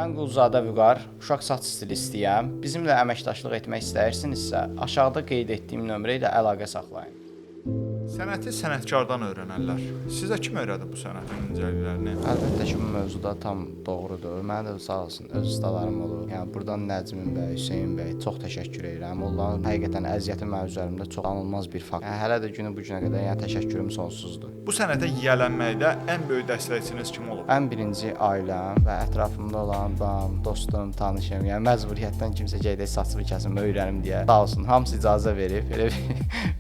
Mən Quluzadə Vüqar, uşaq saç stilistiyəm. Bizimlə əməkdaşlıq etmək istəyirsinizsə, aşağıda qeyd etdiyim nömrə ilə əlaqə saxlayın. Sənəti sənətkardan öyrənərlər. Sizə kim öyrədib bu sənətin incəliklərini? Əlbəttə ki, bu mövzuda tam doğrudur. Mənə də sağ olsun öz ustalarım olur. Yəni buradan Nəcmin bəy, Hüseyn bəy çox təşəkkür edirəm. Onların həqiqətən əziyyəti mənim üzərimdə çox anılmaz bir fakt. Yəni hələ də günü bu günə qədər yəni təşəkkürüm sonsuzdur. Bu sənətə yiyələnməkdə ən böyük dəstəkçiniz kim olub? Ən birinci ailəm və ətrafımda olan dostum, tanışım, yəni məcburiyyətdən kimsə gedək saçımı kəsim, öyrənim deyə. Sağ olsun, hamısı icazə verib. Elə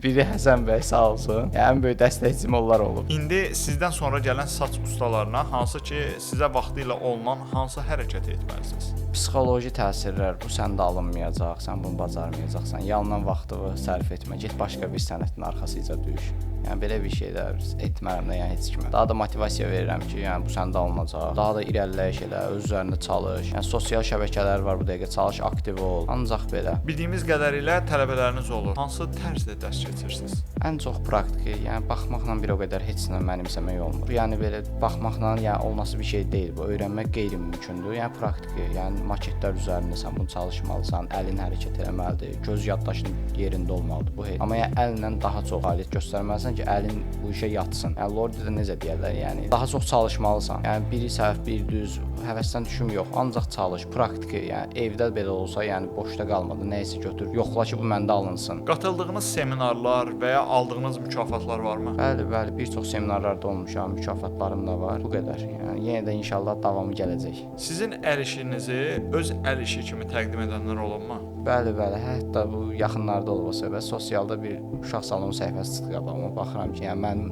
biri Həsən bəy sağ olsun. Yəni ən böyük dəstəkçim onlar olub. İndi sizdən sonra gələn saç ustalarına hansı ki sizə vaxtilə olunan hansı hərəkəti etməlisiniz? Psixoloji təsirlər bu səndə alınmayacaq, sən bunu bacarmayacaqsan. Yalandan vaxtını sərf etmə, get başqa bir sənətin arxasıca düş. Yəni belə bir şeylər etmərəm də, yəni heç kimə. Daha da motivasiya verirəm ki, yəni bu səndə alınacaq. Daha da irəliləyiş elə, öz üzərində çalış. Yəni sosial şəbəkələr var bu dəqiqə, çalış, aktiv ol. Ancaq belə. Bildiyimiz qədərilə tələbələriniz olur. Hansı tərzdə dərs keçirsiniz? Ən çox praktiki, yəni baxmaqla bir o qədər heç nə mənimsəmək olmur. Yəni belə baxmaqla yəni olması bir şey deyil bu. Öyrənmək qeyri-mümkündür. Yəni praktiki, yəni maketlər üzərində sən bunu çalışmalısan, əlin hərəkət etməlidir, göz yaddaşın yerində olmalıdır bu. Amma yəni əllə daha çox fəaliyyət göstərməlisən ki, əlin bu işə yatsın. Yəni Lordi-də necə deyirlər, yəni daha çox çalışmalısan. Yəni biri səhv, biri düz, həvəsdən düşüm yox, ancaq çalış, praktiki, yəni evdə belə olsa, yəni boşda qalmadı, nə isə götür, yoxla ki, bu məndə alınsın. Qatıldığınız seminarlar və ya aldığınız mükafatlar varmı? Bəli, bir çox seminarlarda olmuşam, mükafatlarım da var. Bu qədər. Yəni yenə də inşallah davamı gələcək. Sizin əl işinizi öz əl işi kimi təqdim edənlər olubmu? Bəli, hətta bu yaxınlarda olub o söhbət. Sosialda bir uşaq salonu səhifəsi çıxdı qabağıma. Baxıram ki, yəni mən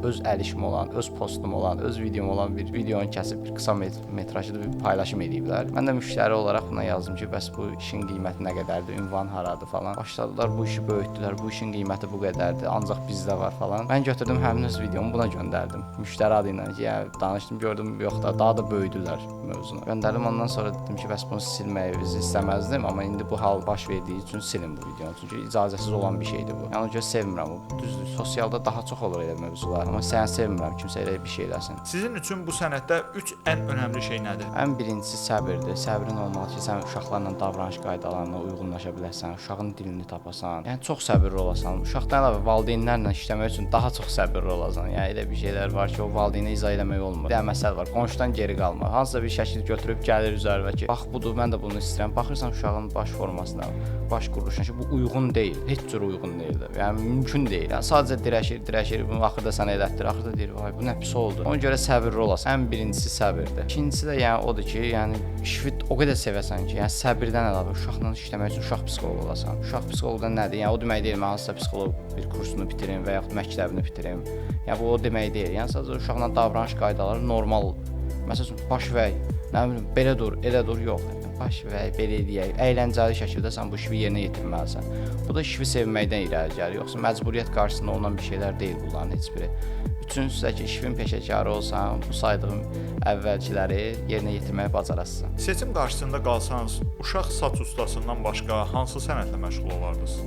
öz əl işim olan, öz postum olan, öz videom olan bir videonu kəsib bir qısa metrajlı bir paylaşım ediblər. Mən də müştəri olaraq buna yazdım ki, bəs bu işin qiyməti nə qədərdir, ünvan haradır falan. Başladılar bu işi böyütdülər, bu işin qiyməti bu qədərdir, ancaq bizdə var falan. Mən götürdüm həmin öz videomu buna göndərdim. Müştəri adı ilə ki, yəni danışdım, gördüm, yox da daha da böyüdülər mövzunu. Göndərdim, ondan sonra dedim ki, bəs bunu silməyi istəməzdim, amma indi bu hal baş verdiyi üçün silin bu videonu. Çünki icazəsiz olan bir şeydir bu. Yəni ona görə sevmirəm bu. Düzdür, sosialda daha çox olur elə mövzular. Amma sən sevmirəm kimsə elə bir şey eləsin. Sizin üçün bu sənətdə 3 ən önəmli şey nədir? Ən birincisi səbirdir. Səbrin olmalı ki, sən uşaqlarla davranış qaydalarına uyğunlaşa biləsən, uşağın dilini tapasan. Yəni çox səbirli olasan. Uşaqdan əlavə valideynlərlə işləmək üçün daha çox səbirli olasan. Yəni elə bir şeylər var ki, o valideynə izah eləmək olmur. Bir məsələ var, qonşudan geri qalma. Hansısa bir şəkil götürüb gəlir üzərinə ki, bax budur, mən də bunu istəyirəm. Baxırsan uşağın baş formasına, baş quruluşuna ki, bu uyğun deyil. Heç cür uyğun deyil. Yəni mümkün deyil. Yəni sadəcə dirəşir, bunu axırda sənə elətdir. Axırda deyir, vay bu nə pis oldu. Ona görə səbirli olasan. Ən birincisi səbirdir. İkincisi də yəni odur ki, yəni işi o qədər sevəsən ki, yəni səbirdən əlavə uşaqla işləmək üçün uşaq psixoloqu olasan. Uşaq psixoloqu da nədir? Yəni o demək deyil, mən hansısa psixoloq bir kursunu bitirim və yaxud məktəbini bitirim. Yəni bu o demək deyil. Yəni sadəcə uşaqla davranış qaydaları normal. Məsələn, baş vəy, nə bilim, belə dur, elə dur, yox. Baş vəy, belə eləyək. Əyləncəli şəkildə sən bu işi yerinə yetirməlisən. Bu da işi sevməkdən irəli gəlir. Yoxsa məcburiyyət qarşısında olan bir şeylər deyil bunların heç biri. Üçüncüsü də ki, işin peşəkarı olsan, bu saydığım əvvəlkiləri yerinə yetirməyi bacarasın. Seçim qarşısında qalsanız, uşaq saç ustasından başqa hansı sənətlə məşğul olardınız?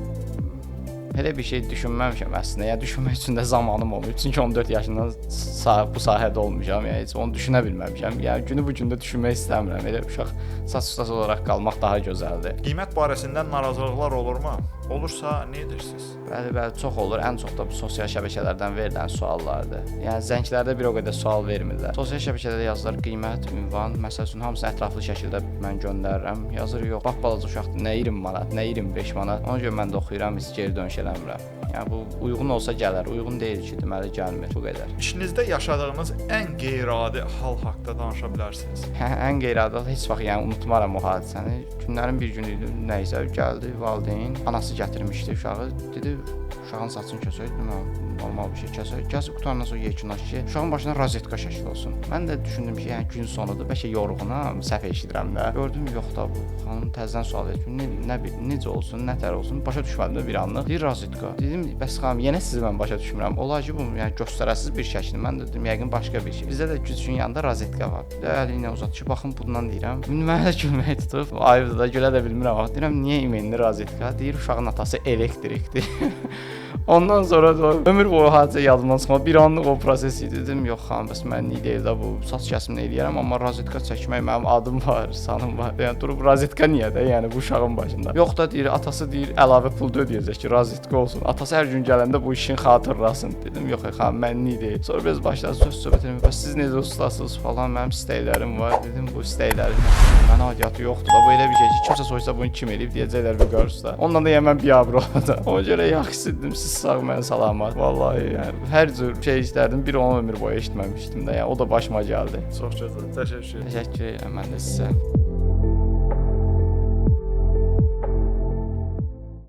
Elə bir şey düşünməmişəm əslində. Yəni düşünmək üçün də zamanım olmur. Çünki 14 yaşından bu sahədə olmuşam. Yəni heç onu düşünə bilməmişəm. Yəni günü bu gündə düşünmək istəmirəm. Elə uşaq saç ustası olaraq qalmaq daha gözəldir. Qiymət barəsində narazılıqlar olurmu? Olursa nə edirsiniz? Bəli, çox olur. Ən çox da bu sosial şəbəkələrdən verilən suallardır. Yəni zənglərdə bir o qədər sual vermirlər. Sosial şəbəkələrdə yazılar qiymət, ünvan, məsəl üçün hamısını ətraflı şəkildə mən göndərirəm. Yazır yox, bax balaca uşaqdır, nə 20 manat, nə 25 manat. Ona görə mən də oxuyuram, heç geri dönüş eləmirəm. Yəni bu uyğun olsa gələr, uyğun deyil ki, deməli gəlmir. Bu qədər. İşinizdə yaşadığınız ən qeyri-adi hal haqqında danışa bilərsiniz. Ən qeyri-adi heç vaxt yəni unutmaram o hadisəni. Günlərin bir günü idi, nə isə gəldi valideyn, anası gətirmişdi uşağı, dedi uşağın saçını kəsək, normal bir şey kəsək. Kəsib qurtarandan sonra yekun ki, uşağın başına rozetka şəkli olsun. Mən də düşündüm ki, yəni gün sonudur, bəlkə yorğunam, səhv eşidirəm də. Gördüm, yox da bu. Xanım təzədən sual etdi. Necə olsun, nətər olsun? Başa düşmədim də bir anlıq. Deyir rozetka. Dedim, bəs xanım, yenə sizi mən başa düşmürəm. Olar ki, bu yəni göstərəsiz bir şəkildir. Mən də dedim, yəqin başqa bir şey. Bizdə də gücün yanında rozetka var. Əli ilə uzatdı ki, baxın bundan deyirəm. Mənə də gülməyə tutub. Ayıbdır da, gülə də bilmirəm. Deyirəm, niyə imenli rozetka? Deyir, uşağın atası elektrikdir. Ondan sonra da ömür boyu hadisə yadımdan çıxmadı. Bir anlıq o proses idi. Dedim, yox xanım, bəs mənlik deyil də bu. Saç kəsimini eləyərəm, amma rozetka çəkmək mənim adım var, sanım var. Yəni durub rozetka niyə də? Yəni bu uşağın başında. Yox da deyir, atası deyir, əlavə pul da ödəyəcək ki, rozetka olsun. Atası hər gün gələndə bu işin xatırlasın. Dedim, yox xanım, mənlik deyil. Sonra biz başladı söhbət etməyə. Bəs siz necə ustasınız falan, mənim istəklərim var. Dedim, bu istəklərim mənə aidiyyatı yoxdur da. Bu elə bir şey ki, kimsə soruşsa bunu kim eləyib deyəcəklər bir qarşıda. Ondan da yəni mən biabır olacam. Ona görə yaxşı dedim, siz sağ mən salamat. Vallahi yəni hər cür şey işlərdim, bir onu ömür boyu eşitməmişdim də. Yəni o da başıma gəldi. Çox gözəl. Təşəkkür edirəm. Təşəkkür edirəm mən də sizə.